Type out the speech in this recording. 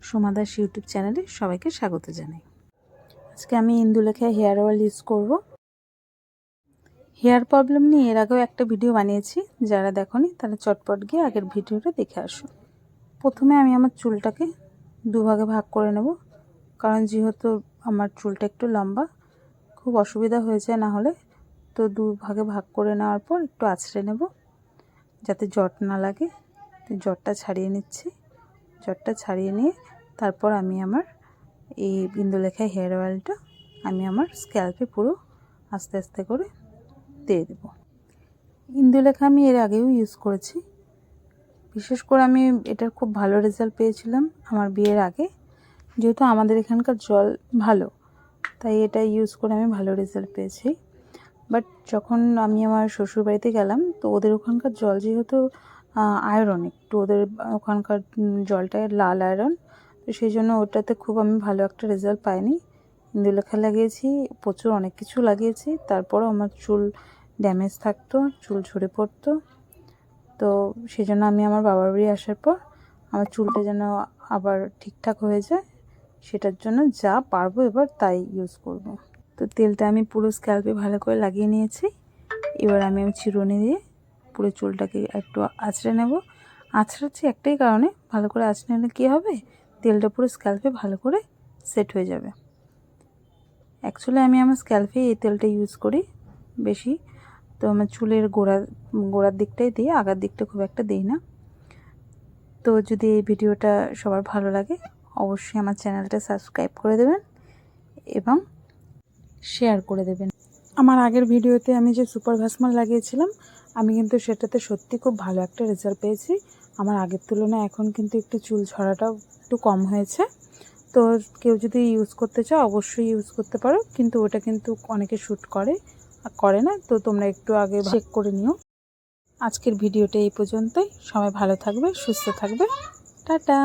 Soma Das YouTube চ্যানেলে সবাইকে স্বাগত জানাই। আজকে আমি ইন্দুলেখা হেয়ার অয়েল ইউজ করব। হেয়ার প্রবলেম নিয়ে এর আগেও একটা ভিডিও বানিয়েছি, যারা দেখোনি তারা চটপট গিয়ে আগের ভিডিওটা দেখে আসো। প্রথমে আমি আমার চুলটাকে দুভাগে ভাগ করে নেব, কারণ যেহেতু আমার চুলটা একটু লম্বা, খুব অসুবিধা হয়ে যায় না হলে। তো দুভাগে ভাগ করে নেওয়ার পর একটু আঁচড়ে নেব যাতে জট না লাগে। তো জটটা ছাড়িয়ে নিচ্ছি। জটটা ছাড়িয়ে নিয়ে তারপর আমি আমার এই ইন্দুলেখা হেয়ার অয়েলটা আমি আমার স্ক্যাল্পে পুরো আস্তে আস্তে করে দিয়ে দেব। ইন্দুলেখা আমি এর আগেও ইউজ করেছি, বিশেষ করে আমি এটার খুব ভালো রেজাল্ট পেয়েছিলাম আমার বিয়ের আগে। যেহেতু আমাদের এখানকার জল ভালো, তাই এটা ইউজ করে আমি ভালো রেজাল্ট পেয়েছি। বাট যখন আমি আমার শ্বশুরবাড়িতে গেলাম, তো ওদের ওখানকার জল যেহেতু আয়রন, একটু ওদের ওখানকার জলটা লাল আয়রন, তো সেই জন্য ওটাতে খুব আমি ভালো একটা রেজাল্ট পাইনি। ইন্দুলেখা লাগিয়েছি, প্রচুর অনেক কিছু লাগিয়েছি, তারপরও আমার চুল ড্যামেজ থাকতো, চুল ঝরে পড়তো। তো সেই জন্য আমি আমার বাবার বাড়ি আসার পর আমার চুলটা যেন আবার ঠিকঠাক হয়ে যায়, সেটার জন্য যা পারবো এবার তাই ইউজ করব। তো তেলটা আমি পুরো স্ক্যাল্পে ভালো করে লাগিয়ে নিয়েছি। এবার আমি চিরুনি দিয়ে পুরো চুলটাকে একটু আঁচড়ে নেব। আঁচড়াচ্ছি একটাই কারণে, ভালো করে আঁচড়ে নিলে কী হবে, তেলটা পুরো স্ক্যাল্পে ভালো করে সেট হয়ে যাবে। অ্যাকচুয়ালি আমি আমার স্ক্যাল্পে এই তেলটা ইউজ করি বেশি, তো আমার চুলের গোড়ার দিকটাই দিই, আগার দিকটা খুব একটা দিই না। তো যদি এই ভিডিওটা সবার ভালো লাগে, অবশ্যই আমার চ্যানেলটা সাবস্ক্রাইব করে দেবেন এবং শেয়ার করে দেবেন। আমার আগের ভিডিওতে আমি যে সুপার ভাসমাল লাগিয়েছিলাম, আমি কিন্তু সেটাতে সত্যি খুব ভালো একটা রেজাল্ট পেয়েছি। আমার আগের তুলনায় এখন কিন্তু একটু চুল ঝরাটাও একটু কম হয়েছে। তো কেউ যদি ইউজ করতে চাও অবশ্যই ইউজ করতে পারো, কিন্তু ওটা কিন্তু অনেকে শ্যুট করে না, তো তোমরা একটু আগে চেক করে নিও। আজকের ভিডিওটা এই পর্যন্তই। সবাই ভালো থাকবে, সুস্থ থাকবে। টাটা।